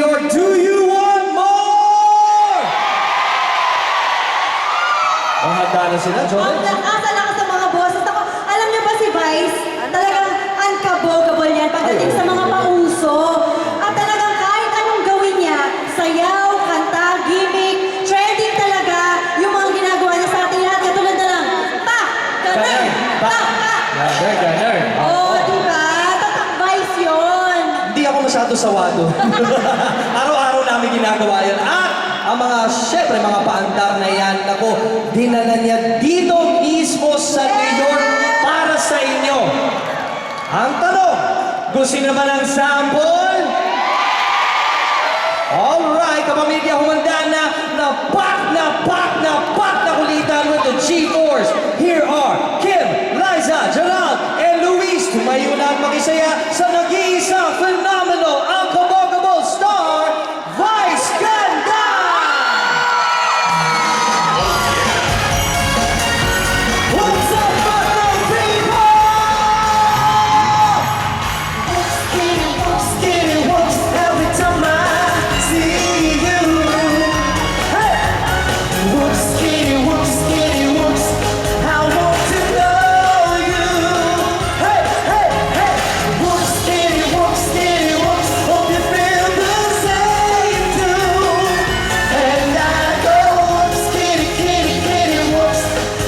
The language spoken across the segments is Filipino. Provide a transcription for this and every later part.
or do you want more? Oh, handa na sila, Ang Joel. lakas sa mga boses. Ako, alam niyo ba si Vice? Talagang unkabogable yan pagdating sa mga pauso. At talagang kahit anong gawin niya, sayaw, kanta, gimmick, trending talaga yung mga ginagawa niya sa ating lahat. Katulad na lang, pa! Ganun! Pa! Pa! Ganun. Oo, diba? Tatak Vice yun. Hindi ako masyado sawado. Araw-araw namin ginagawa yan. At ang mga, syempre, mga paandar na yan, ako, dinala niya dito mismo sa New York para sa inyo. Ang tanong, gusto niyo naman ang sample? Alright, kapamilya, humanda na pak na kulitan with the G-Force. Here are Kim, Liza, Gerald, and Luis. Tumayo na at makisaya sa nag-iisang phenomenal, unbogable star, Vice Ganda! What's up, Buffalo people? Skinny walks every time I see you. Hey! Whoops, skinny whoops, I want to know you. Hey, hey, hey! Whoops, skinny whoops, hope you feel the same too. And I go whoops, kitty whoops,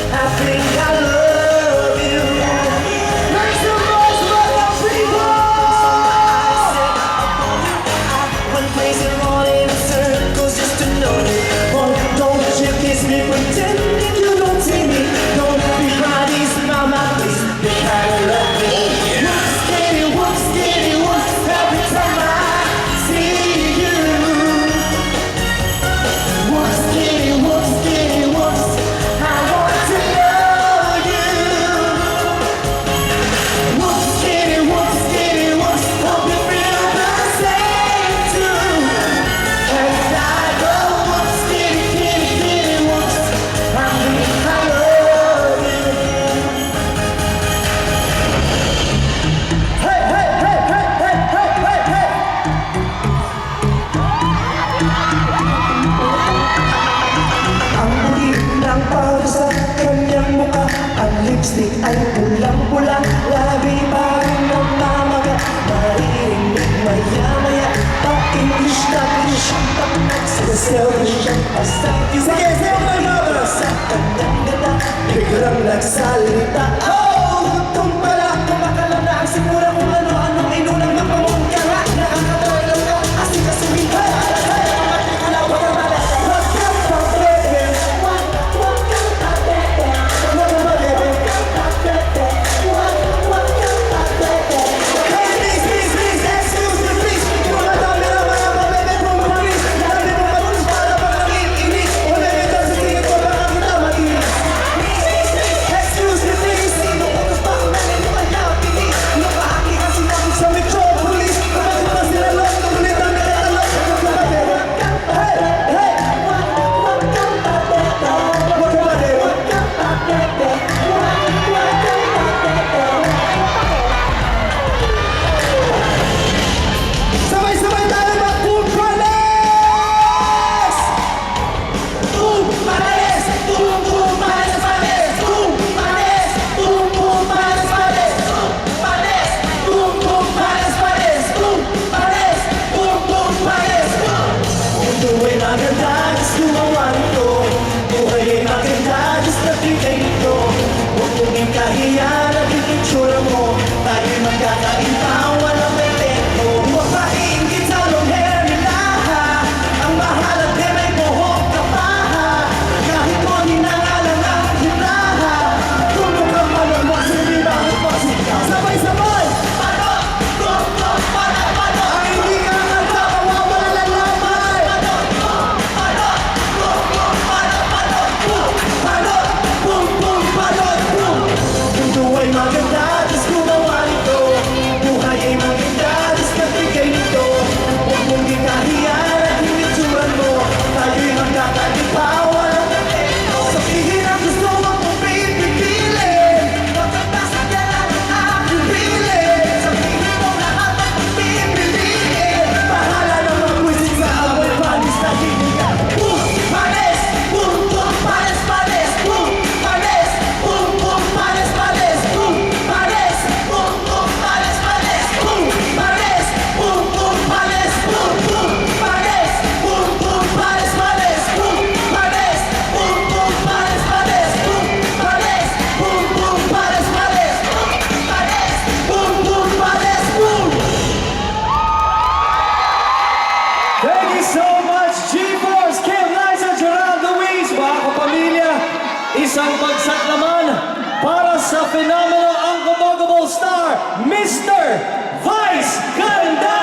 I think I love you. Make some noise for the people! One place around in circles just to know you. Oh, don't you kiss me, pretending you don't see me. Don't be crying, smile my face, be kind of love me. Whoops, skinny whoops, every time I see you. Whoops, skinny whoops, I want to know you. Whoops, skinny whoops, hope you feel the same too. And I go whoops, skinny whoops, I think I love you. Hey, hey, hey, hey, hey, hey, hey, hey. Ang buhit ng pawis sa kanyang mukha, ang lipstick ay pulang-pula, labi pa rin namamaga, maririnig maya-maya, pa-English na siyang taknak, sinaselfie siyang asang-isa. Sige, sige mo kayo! Sa kanyang ganda, biglang nagsalita. Oh, gutom pala, kumakalam na ang simula kung ano-anong inunang napamungka nga, nakakatawag ka, asing kasuhin ka, alatay, ang matikula, wag ang mala, wag kang pabebe, wag kang pabebe, wag kang pabebe, wag kang pabebe. Hey, please, excuse me, please, kung madami na mga pabebe, pumalis, dami mo matus para pag-iinis, wala rin daw sa tingin ko, baka kita matinis. Excuse me, please, bagsak naman para sa phenomenal unbogable star, Mr. Vice Ganda!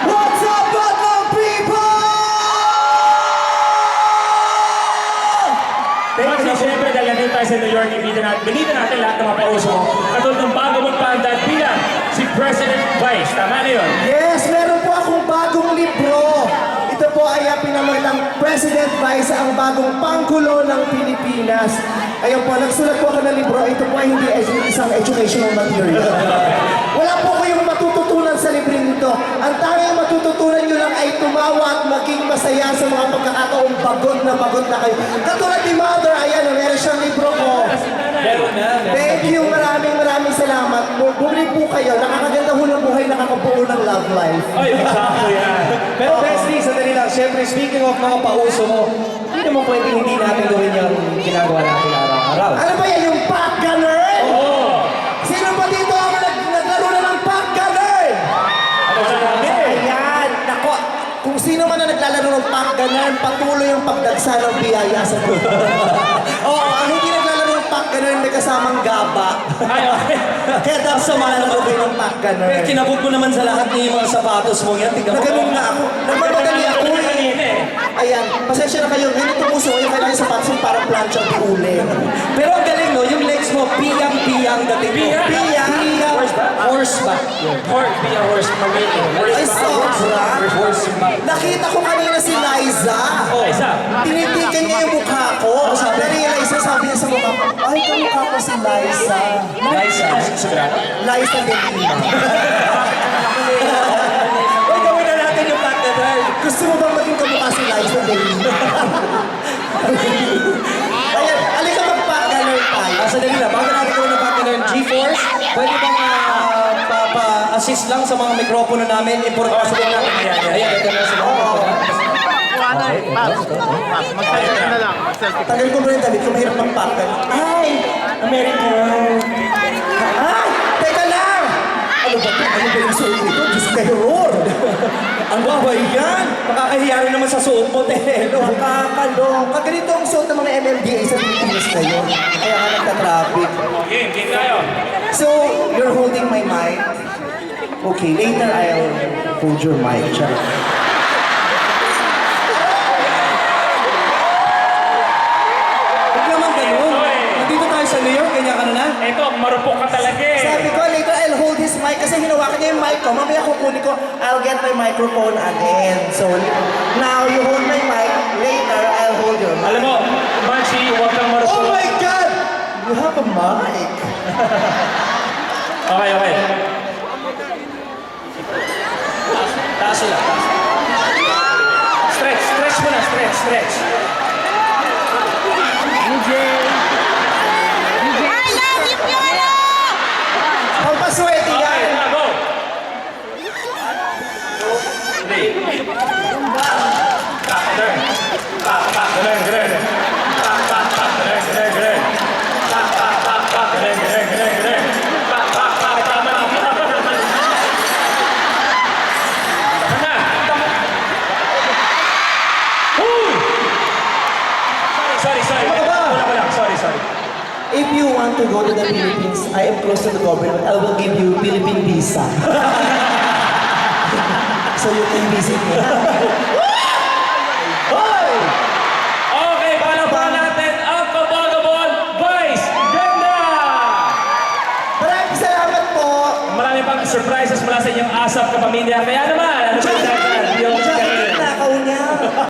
What's up, Batang people? Kasi siyempre, dahil nandito tayo sa New York, binita natin lahat ng mga pauso mo. Katulad ng bago mong paandad bilang si President Vice. Tama na yun? Yes, meron po akong bagong libro. Ito po ay pinamagatang President Vice, ang bagong panggulo ng Pilipinas. Ayun po, nagsulat po ako ng libro. Ito po ay hindi isang educational material. Wala po kayong matututunan sa libro nito. Ang tanging matututunan nyo lang ay tumawa at maging masaya sa mga pagkakataong pagod na kayo. Katulad ni Mother, ayan, meron siyang libro ko. Meron na. Thank you, maraming salamat. Bumili po kayo. Nakakaganda ho ng buhay, nakakabuo ng love life. Ay, exacto yan. Pero Bestie, sandali lang. Siyempre, speaking of mga pauso mo, hindi naman pwedeng hindi natin gawin yung ginagawa natin araw-araw. Ano ba yan, yung pack gunner? Oo. Sino ba dito ang naglaro na ng pack gunner? Ano sa namin? Ayan, nako. Kung sino man na naglalaro ng pack gunner, patuloy ang pagdagsa ng biyaya sa buhay. Oo, ang hindi naglalaro ng pack gunner, may kasamang gaba. Ay, okay. Kaya dapat sa mga nalaro ng pack gunner. Pero kinabog mo naman sa lahat ng mga sapatos mo yan. Tingnan mo. Naganon nga ako. Nagmamadali ako eh. Kanina eh. Ayan, pasensya na kayo. Ganito puso yung kailangan sa sapatos yung parang planchang diuli. Pero ang galing, no? Yung legs mo, piyang-piyang dating mo. Piyang? Piyang. Horseback? Horseback. Be a horse, marine. Ay, sobra. Horseback. Nakita ko kanina si Liza. Oh, isa. Tinitigan niya yung mukha ko. Na-realize na sabi niya sa mukha ko, ay, kamukha ko si Liza. Liza. Sagrado? Liza de Lima. Uy, gawin na natin yung back that hard. Gusto mo bang maging kamukha si Liza de Lima? Ayan, alika magpa-ganner tayo. Sandali na, bago natin gawin ng back that hard, G-Force, pwede bang pa-assist lang sa mga mikropono namin? Importante din natin. Ayan, ito na sila. Tagal ko mo yung damit ko, mahirap magpakan. Ay, American. Ay, teka lang. Ano ba ito? Ano ba yung suot nito? Diyos kayo, Lord. Ang babay yan! Makakahiya rin naman sa suot mo, Telo. Nakakalong. Kaganito ang suot ng mga MMDA sa Pilipinas ngayon. Kaya ka nagka-traffic. Game tayo. So, you're holding my mic. Okay, later I'll hold your mic. Charot. Huwag naman ganun. Nandito tayo sa New York, ganyan ka na na. Ito, marupok ka talaga eh. Sabi ko, later I'll hold his mic kasi hinawakan niya yung mic ko. Mamaya kukunin ko, I'll get my microphone again. So, now you hold my mic. Later, I'll hold your mic. Alam mo, Manchi, huwag kang marupok. Oh my God! You have a mic. Okay. Taas sila. Stretch mo na, stretch. Pampaswerte Okay, yan. na, go. Three. Turn. Galing. Galing. Tama na. Uy! Sorry. Sorry. If you want to go to the Philippines, I am close to the government. I will give you Philippine visa. So you can visit me. Hoy! Okay, palapakan natin ang kabagabon Vice Ganda! Maraming salamat po. Marami pang surprises mula sa inyong ASAP kapamilya. Kaya